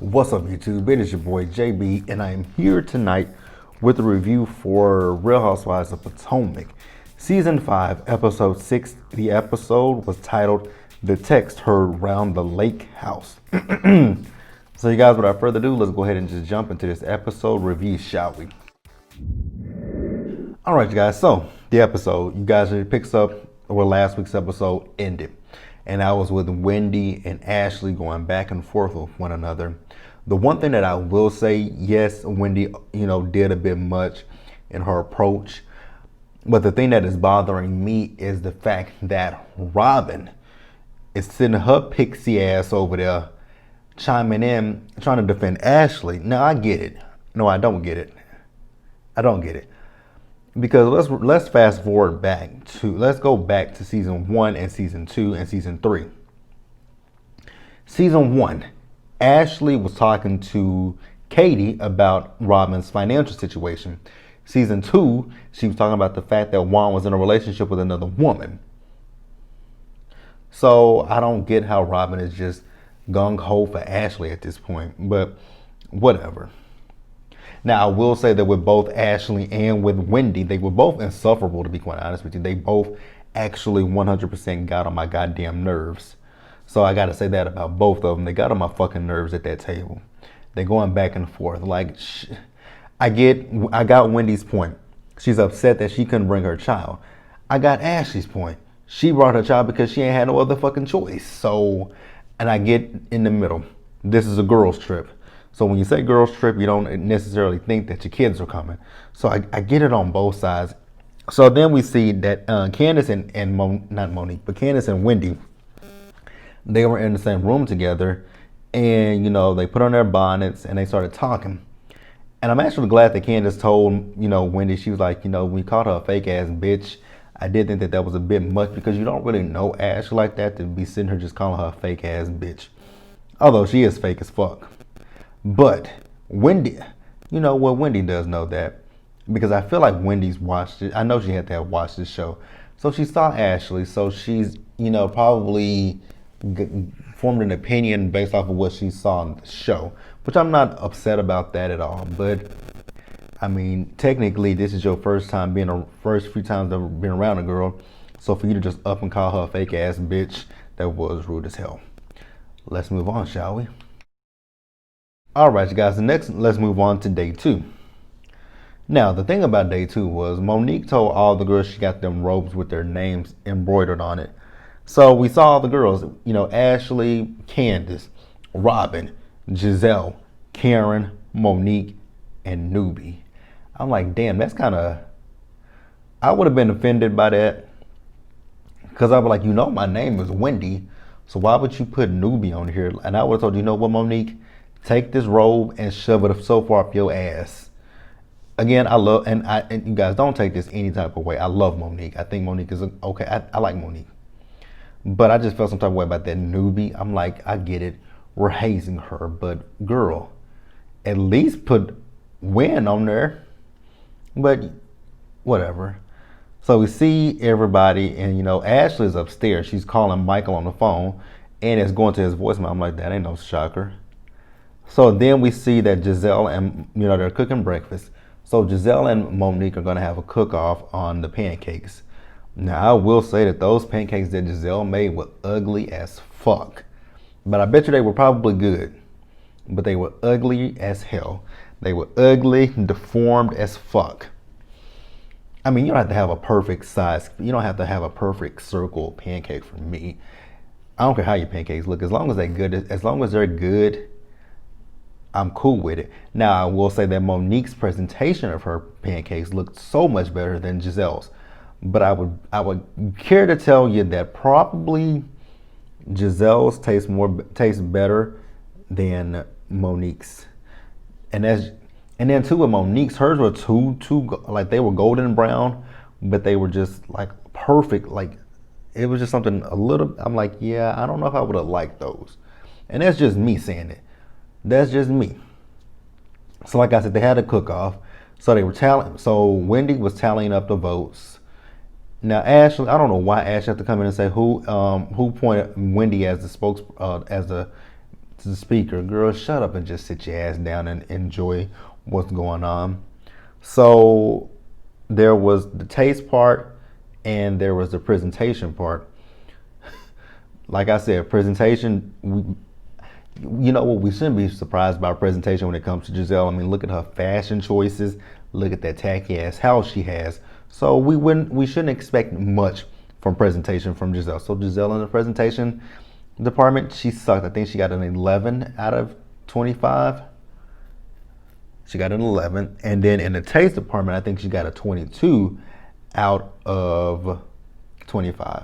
What's up, YouTube? It is your boy JB, and I am here tonight with a review for Real Housewives of Potomac, Season 5, Episode 6. The episode was titled The Text Heard Round the Lake House. So, you guys, without further ado, let's go ahead and just jump into this episode review, shall we? All right, you guys, so the episode, you guys, it picks up where last week's episode ended. And I was with Wendy and Ashley going back and forth with one another. The one thing that I will say, yes, Wendy, did a bit much in her approach. But the thing that is bothering me is the fact that Robin is sitting her pixie ass over there chiming in, trying to defend Ashley. Now, I get it. No, I don't get it. I don't get it. Because let's fast forward let's go back to season 1 and season 2 and season 3. Season 1, Ashley was talking to Katie about Robin's financial situation. Season 2, she was talking about the fact that Juan was in a relationship with another woman. So I don't get how Robin is just gung-ho for Ashley at this point, but whatever. Now, I will say that with both Ashley and with Wendy, they were both insufferable, to be quite honest with you. They both actually 100% got on my goddamn nerves. So I got to say that about both of them. They got on my fucking nerves at that table. They're going back and forth. I got Wendy's point. She's upset that she couldn't bring her child. I got Ashley's point. She brought her child because she ain't had no other fucking choice. So, and I get in the middle. This is a girls' trip. So when you say girls trip, you don't necessarily think that your kids are coming. So I get it on both sides. So then we see that Candace not Monique, but Candace and Wendy, they were in the same room together, and they put on their bonnets and they started talking. And I'm actually glad that Candace told Wendy, she was like, we called her a fake ass bitch. I did think that was a bit much because you don't really know Ash like that to be sitting here just calling her a fake ass bitch. Although she is fake as fuck. But Wendy, Wendy does know that because I feel like Wendy's watched it. I know she had to have watched this show. So she saw Ashley. So she's, probably formed an opinion based off of what she saw on the show, which I'm not upset about that at all. But I mean, technically, this is your first few times ever been around a girl. So for you to just up and call her a fake ass bitch, that was rude as hell. Let's move on, shall we? Alright, you guys, let's move on to day 2. Now, the thing about day 2 was Monique told all the girls she got them robes with their names embroidered on it. So we saw all the girls, Ashley, Candace, Robin, Giselle, Karen, Monique, and Newbie. I'm like, damn, that's kind of... I would have been offended by that. Because I was like, my name is Wendy. So why would you put Newbie on here? And I would have told you, what, Monique? Take this robe and shove it so far up your ass. Again, I love, and you guys don't take this any type of way. I love Monique. I think Monique is okay. I like Monique. But I just felt some type of way about that Newbie. I'm like, I get it. We're hazing her. But girl, at least put Win on there. But whatever. So we see everybody, and Ashley's upstairs. She's calling Michael on the phone, and it's going to his voicemail. I'm like, that ain't no shocker. So then we see that Giselle and, they're cooking breakfast. So Giselle and Monique are going to have a cook-off on the pancakes. Now, I will say that those pancakes that Giselle made were ugly as fuck. But I bet you they were probably good. But they were ugly as hell. They were ugly, deformed as fuck. I mean, you don't have to have a perfect size. You don't have to have a perfect circle pancake for me. I don't care how your pancakes look. As long as they're good, I'm cool with it. Now, I will say that Monique's presentation of her pancakes looked so much better than Giselle's. But I would care to tell you that probably Giselle's tastes better than Monique's. And then too with Monique's, hers were too like they were golden brown, but they were just like perfect. Like it was just something a little. I'm like, yeah, I don't know if I would have liked those. And that's just me saying it. That's just me. So like I said, they had a cook-off. So they were So Wendy was tallying up the votes. Now Ashley, I don't know why Ashley had to come in and say who appointed Wendy as the to the speaker, girl, shut up and just sit your ass down and enjoy what's going on. So there was the taste part and there was the presentation part. Like I said, presentation, you know what, we shouldn't be surprised by presentation when it comes to Gizelle. I mean, look at her fashion choices, look at that tacky ass house she has. So we shouldn't expect much from presentation from Gizelle. So Gizelle in the presentation department, she sucked. I think she got an 11 out of 25. She got an 11. And then in the taste department, I think she got a 22 out of 25.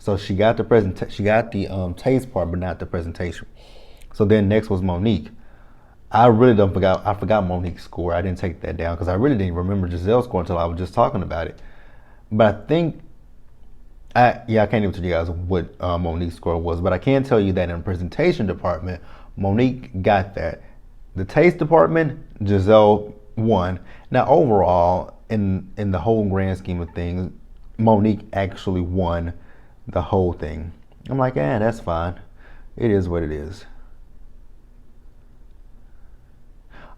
So she got the taste part, but not the presentation. So then next was Monique. I forgot Monique's score. I didn't take that down because I really didn't remember Gizelle's score until I was just talking about it. But I think, I can't even tell you guys what Monique's score was, but I can tell you that in the presentation department, Monique got that. The taste department, Gizelle won. Now overall, in the whole grand scheme of things, Monique actually won the whole thing. I'm like, that's fine. It is what it is.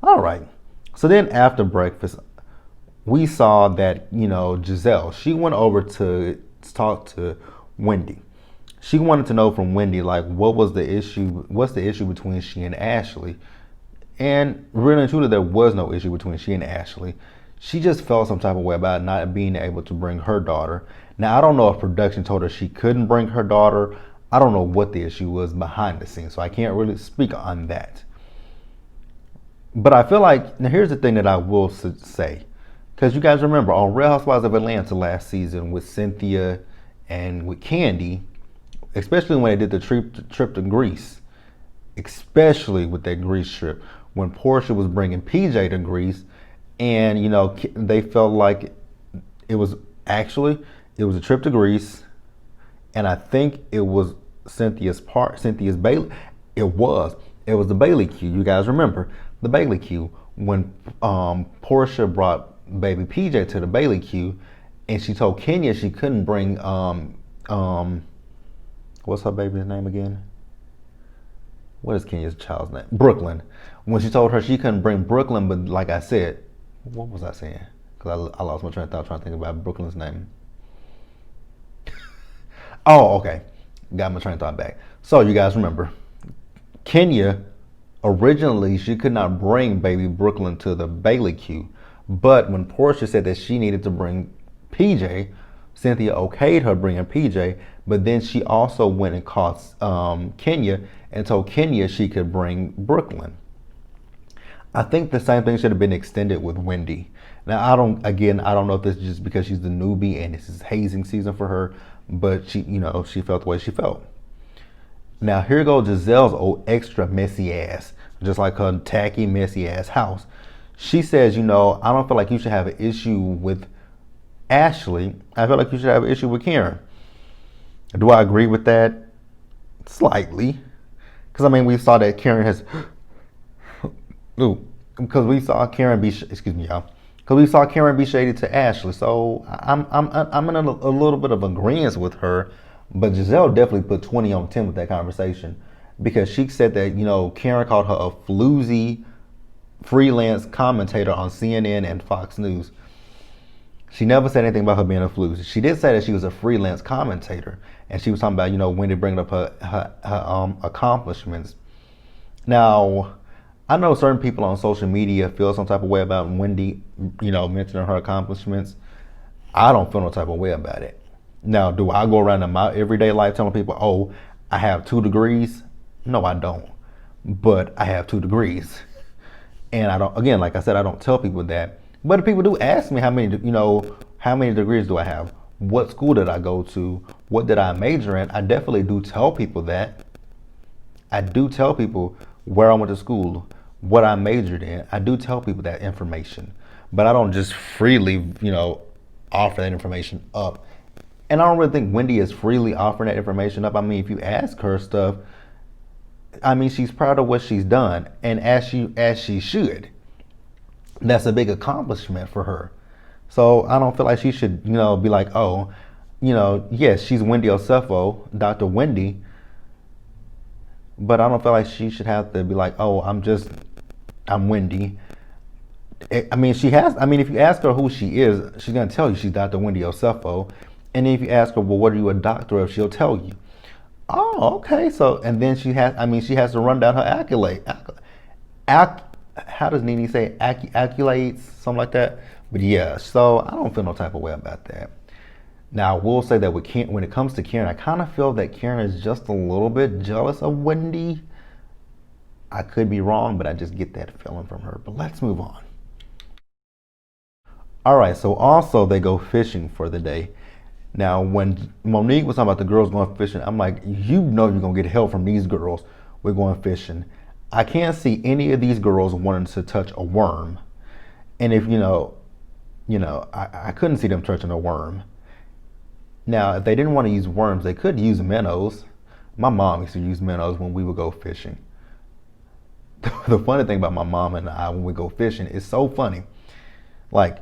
All right. So then after breakfast, we saw that, Gizelle, she went over to talk to Wendy. She wanted to know from Wendy, like, what's the issue between she and Ashley? And really and truly, there was no issue between she and Ashley. She just felt some type of way about not being able to bring her daughter. Now, I don't know if production told her she couldn't bring her daughter. I don't know what the issue was behind the scenes, so I can't really speak on that. But I feel like, now here's the thing that I will say. Because you guys remember, on Real Housewives of Atlanta last season with Cynthia and with Candy, especially when they did the trip to Greece, especially with that Greece trip, when Portia was bringing PJ to Greece, and they felt like it was a trip to Greece, and I think it was Cynthia's Bailey. It was the Bailey cue. You guys remember the Bailey cue when Portia brought baby PJ to the Bailey cue, and she told Kenya she couldn't bring what's her baby's name again? What is Kenya's child's name? Brooklyn. When she told her she couldn't bring Brooklyn, but like I said, what was I saying? Because I lost my train of thought trying to think about Brooklyn's name. Oh, okay. Got my train of thought back. So you guys remember, Kenya, originally she could not bring baby Brooklyn to the Bailey queue. But when Portia said that she needed to bring PJ, Cynthia okayed her bringing PJ, but then she also went and called Kenya and told Kenya she could bring Brooklyn. I think the same thing should have been extended with Wendy. Now, I don't know if this is just because she's the newbie and this is hazing season for her, but she felt the way she felt. Now, here goes Gizelle's old extra messy ass, just like her tacky, messy ass house. She says, I don't feel like you should have an issue with Ashley. I feel like you should have an issue with Karen. Do I agree with that? Slightly. Because, we saw that Karen has... Because we saw Karen be... Excuse me, y'all. Because we saw Karen be shady to Ashley. So, I'm in a little bit of agreement with her. But Gizelle definitely put 20 on 10 with that conversation. Because she said that, Karen called her a floozy freelance commentator on CNN and Fox News. She never said anything about her being a floozy. She did say that she was a freelance commentator. And she was talking about, Wendy bringing up her accomplishments. Now, I know certain people on social media feel some type of way about Wendy, mentioning her accomplishments. I don't feel no type of way about it. Now, do I go around in my everyday life telling people, oh, I have 2 degrees? No, I don't. But I have 2 degrees. And I don't, again, like I said, I don't tell people that. But if people do ask me how many degrees do I have? What school did I go to? What did I major in? I definitely do tell people that. I do tell people where I went to school, what I majored in. I do tell people that information. But I don't just freely, offer that information up. And I don't really think Wendy is freely offering that information up. If you ask her stuff, she's proud of what she's done, and as she should. That's a big accomplishment for her. So I don't feel like she should, be like, oh, yes, she's Wendy Osefo, Dr. Wendy. but I don't feel like she should have to be like, oh, I'm Wendy. I mean, she has. I mean, if you ask her who she is, she's gonna tell you she's Dr. Wendy Osefo. And if you ask her, well, what are you a doctor of? She'll tell you. Oh, okay. So, and then she has. I mean, she has to run down her accolade. How does Nene say accolades, something like that? But yeah. So I don't feel no type of way about that. Now, I will say that when it comes to Karen, I kind of feel that Karen is just a little bit jealous of Wendy. I could be wrong, but I just get that feeling from her. But let's move on. All right, so also they go fishing for the day. Now, when Monique was talking about the girls going fishing, I'm like, you know you're going to get help from these girls. We're going fishing. I can't see any of these girls wanting to touch a worm. And if, I couldn't see them touching a worm. Now, if they didn't want to use worms, they could use minnows. My mom used to use minnows when we would go fishing. The funny thing about my mom and I when we go fishing is so funny. Like,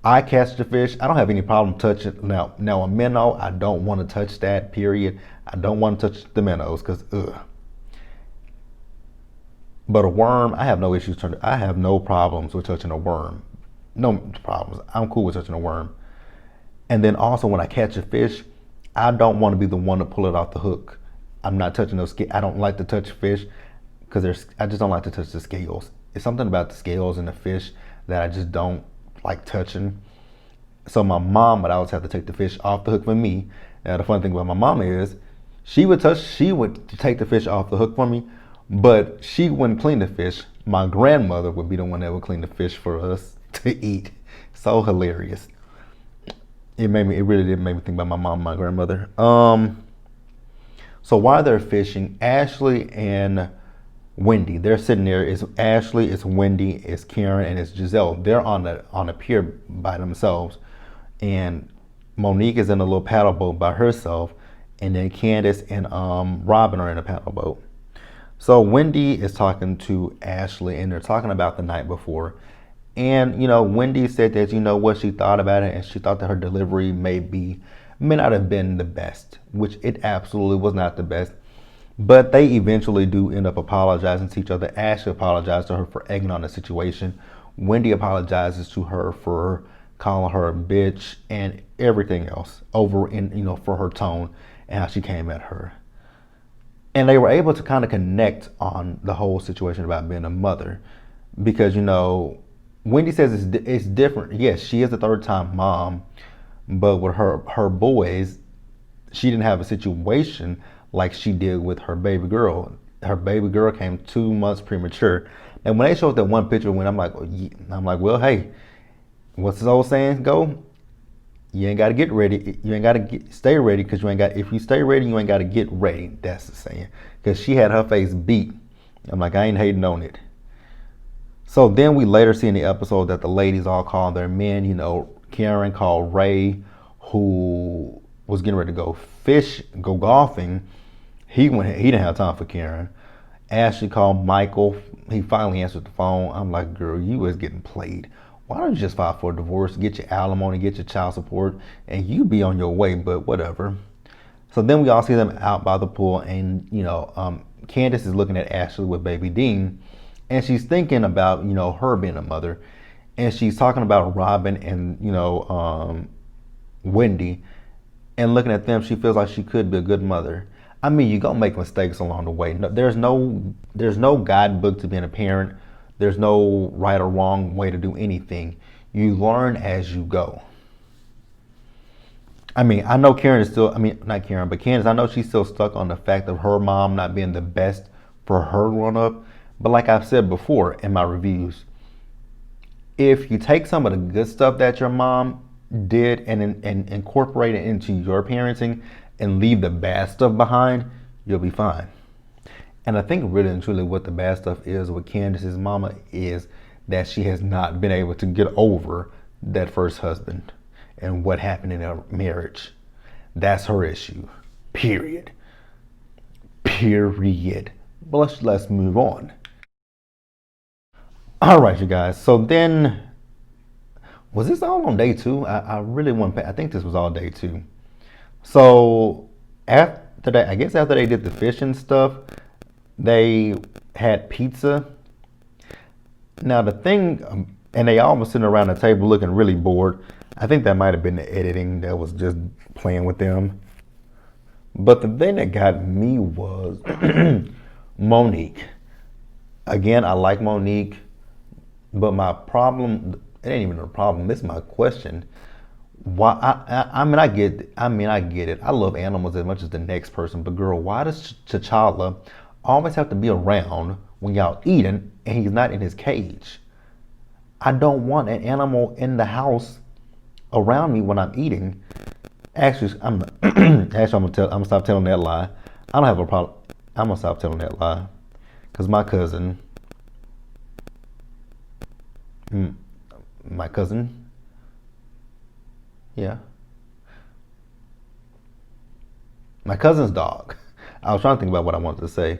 I catch the fish. I don't have any problem touching. Now a minnow, I don't want to touch that, period. I don't want to touch the minnows because, ugh. But a worm, I have no issues. I have no problems with touching a worm. No problems. I'm cool with touching a worm. And then also when I catch a fish, I don't want to be the one to pull it off the hook. I'm not touching those. I don't like to touch fish because I just don't like to touch the scales. It's something about the scales in the fish that I just don't like touching. So my mom would always have to take the fish off the hook for me. Now the funny thing about my mom is she would take the fish off the hook for me, but she wouldn't clean the fish. My grandmother would be the one that would clean the fish for us to eat. So hilarious. It really did make me think about my mom and my grandmother. So while they're fishing, Ashley and Wendy, they're sitting there. It's Ashley, it's Wendy, it's Karen, and it's Giselle. They're on a pier by themselves, and Monique is in a little paddle boat by herself, and then Candace and Robin are in a paddle boat. So Wendy is talking to Ashley, and they're talking about the night before. And Wendy said that what she thought about it, and she thought that her delivery may not have been the best, which it absolutely was not the best. But they eventually do end up apologizing to each other. Ashley apologized to her for egging on the situation. Wendy apologizes to her for calling her a bitch and everything else for her tone and how she came at her. And they were able to kind of connect on the whole situation about being a mother because, Wendy says it's different. Yes, she is a third-time mom, but with her boys, she didn't have a situation like she did with her baby girl. Her baby girl came 2 months premature. And when they showed that one picture, when I'm like, well, hey, what's this old saying go? You ain't got to get ready. You ain't got to stay ready because if you stay ready, you ain't got to get ready. That's the saying. Because she had her face beat. I'm like, I ain't hating on it. So then we later see in the episode that the ladies all call their men. Karen called Ray, who was getting ready to go golfing. He didn't have time for Karen. Ashley called Michael. He finally answered the phone. I'm like, girl, you was getting played. Why don't you just file for a divorce, get your alimony, get your child support, and you be on your way, but whatever. So then we all see them out by the pool, and Candace is looking at Ashley with baby Dean, and she's thinking about her being a mother, and she's talking about Robin and Wendy, and looking at them, she feels like she could be a good mother. I mean, you're gonna make mistakes along the way. There's no guidebook to being a parent. There's no right or wrong way to do anything. You learn as you go. I mean, I know Karen is still, not Karen, but Candace, I know she's still stuck on the fact of her mom not being the best for her growing up. But like I've said before in my reviews, if you take some of the good stuff that your mom did and incorporate it into your parenting and leave the bad stuff behind, you'll be fine. And I think really and truly what the bad stuff is with Candace's mama is that she has not been able to get over that first husband and what happened in their marriage. That's her issue. Period. But let's move on. All right, you guys. So then, was this all on day 2? I really want to. I think this was all day 2. So after they did the fishing stuff, They had pizza. Now the thing, and they all were sitting around the table looking really bored. I think that might have been the editing that was just playing with them. But the thing that got me was Monique. Again, I like Monique, but my problem, it ain't even a problem. This is my question. Why? I get it. I love animals as much as the next person, but girl, why does T'Challa always have to be around when y'all eating and he's not in his cage? I don't want an animal in the house around me when I'm eating. Actually, I'm gonna stop telling that lie. I don't have a problem. I'm gonna stop telling that lie, cause mm, my cousin, yeah, my cousin's dog. I was trying to think about what I wanted to say,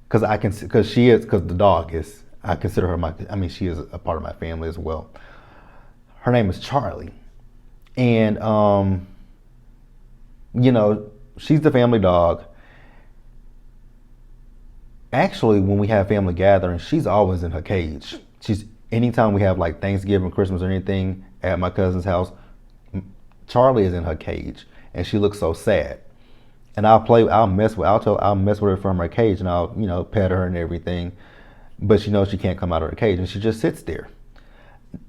cause the dog is. I consider her my. I mean, she is a part of my family as well. Her name is Charlie, and she's the family dog. Actually, when we have family gatherings, she's always in her cage. She's anytime we have like Thanksgiving, Christmas, or anything at my cousin's house, Charlie is in her cage, and she looks so sad. And I'll mess with her from her cage, and I'll pet her and everything. But she knows she can't come out of her cage, and she just sits there.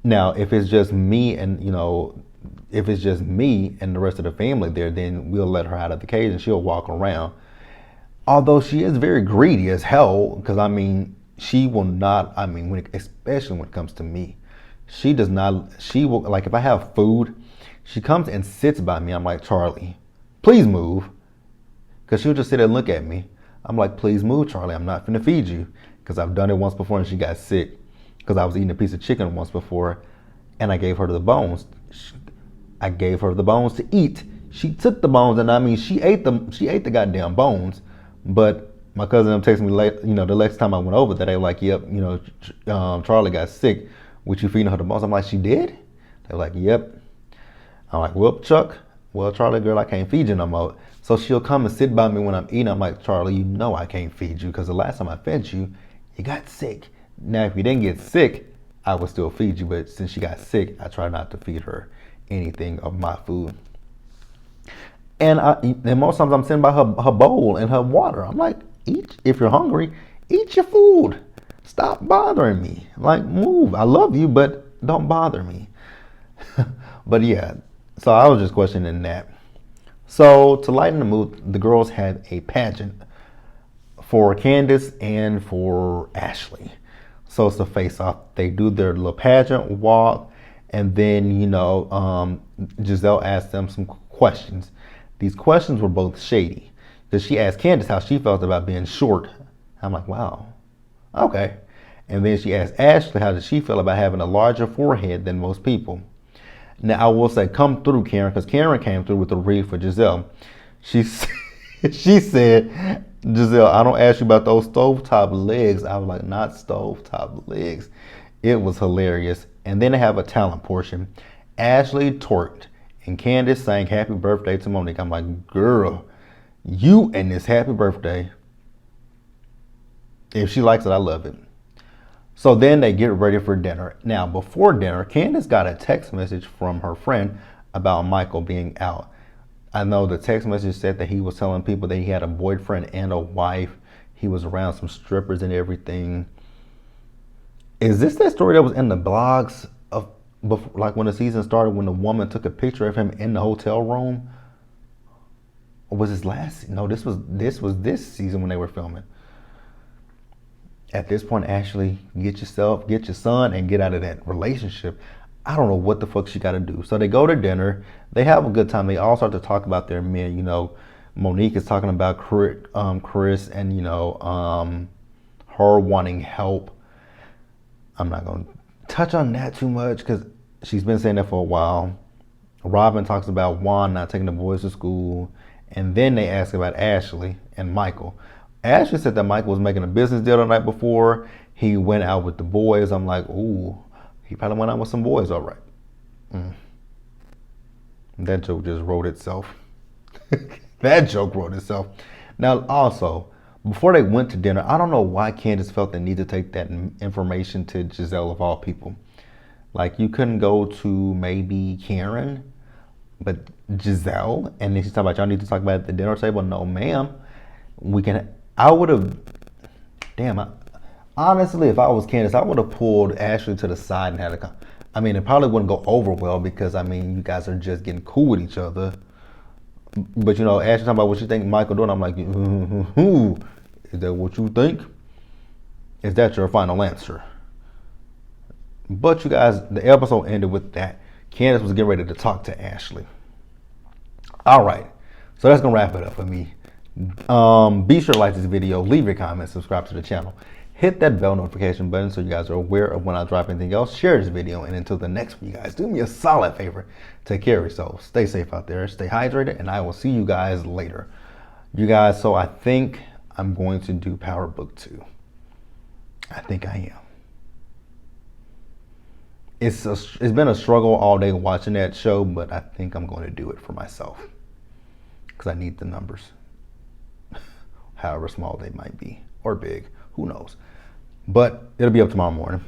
Now, if it's just me and the rest of the family there, then we'll let her out of the cage and she'll walk around. Although she is very greedy as hell, because she will not. Especially when it comes to me, she does not. She will like if I have food, she comes and sits by me. I'm like, Charlie, please move, because she'll just sit there and look at me. I'm like, please move, Charlie. I'm not finna feed you, because I've done it once before and she got sick, because I was eating a piece of chicken once before, and I gave her the bones. I gave her the bones to eat. She took the bones, and she ate them. She ate the goddamn bones. But my cousin texted me late. The next time I went over there, they were like, "Yep, Charlie got sick. Would you feeding her the bones?" I'm like, "She did?" They were like, "Yep." I'm like, "Well, Chuck. Well, Charlie, girl, I can't feed you no more." So she'll come and sit by me when I'm eating. I'm like, "Charlie, you know I can't feed you, because the last time I fed you, you got sick. Now, if you didn't get sick, I would still feed you. But since she got sick, I try not to feed her anything of my food." And most times I'm sitting by her bowl and her water. I'm like, eat, if you're hungry, eat your food. Stop bothering me. Like, move. I love you, but don't bother me. But yeah, so I was just questioning that. So to lighten the mood, the girls had a pageant for Candace and for Ashley. So it's a face-off. They do their little pageant walk, and then Giselle asked them some questions. These questions were both shady, because she asked Candace how she felt about being short. I'm like, wow, okay. And then she asked Ashley how did she feel about having a larger forehead than most people. Now I will say, come through, Karen, because Karen came through with a read for Giselle. She said, Giselle, I don't ask you about those stovetop legs. I was like, not stovetop legs. It was hilarious. And then they have a talent portion. Ashley twerked, and Candace sang happy birthday to Monique. I'm like, girl, you and this happy birthday. If she likes it, I love it. So then they get ready for dinner. Now, before dinner, Candace got a text message from her friend about Michael being out. I know the text message said that he was telling people that he had a boyfriend and a wife. He was around some strippers and everything. Is this that story that was in the blogs of before, like when the season started, when the woman took a picture of him in the hotel room? Or was this last? No, this was this season when they were filming. At this point, Ashley, get your son, and get out of that relationship. I don't know what the fuck she got to do. So they go to dinner. They have a good time. They all start to talk about their men. Monique is talking about Chris and, her wanting help. I'm not going to touch on that too much because she's been saying that for a while. Robin talks about Juan not taking the boys to school. And then they ask about Ashley and Michael. Ashley said that Michael was making a business deal the night before. He went out with the boys. I'm like, ooh, he probably went out with some boys, all right. That joke just wrote itself. That joke wrote itself. Now, also, Before they went to dinner, I don't know why Candace felt the need to take that information to Giselle of all people. Like, you couldn't go to maybe Karen, but Giselle, and then she's talking about y'all need to talk about it at the dinner table. No, ma'am. We can. I would have. Damn. Honestly, if I was Candace, I would have pulled Ashley to the side and had a. I mean, it probably wouldn't go over well because I mean, you guys are just getting cool with each other. But you know, Ashley talking about what she think Michael doing. I'm like, is that what you think? Is that your final answer? But you guys, the episode ended with that. Candace was getting ready to talk to Ashley. All right, so that's gonna wrap it up for me. Be sure to like this video, leave your comments, subscribe to the channel, hit that bell notification button so you guys are aware of when I drop anything else. Share this video, and until the next one, you guys, do me a solid favor. Take care of yourselves. Stay safe out there. Stay hydrated, and I will see you guys later. You guys, so I think I'm going to do Power Book 2. I think I am. It's been a struggle all day watching that show, but I think I'm going to do it for myself because I need the numbers, however small they might be or big, who knows. But it'll be up tomorrow morning.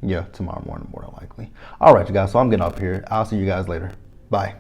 Yeah, tomorrow morning more than likely. All right, you guys, so I'm getting up here. I'll see you guys later. Bye.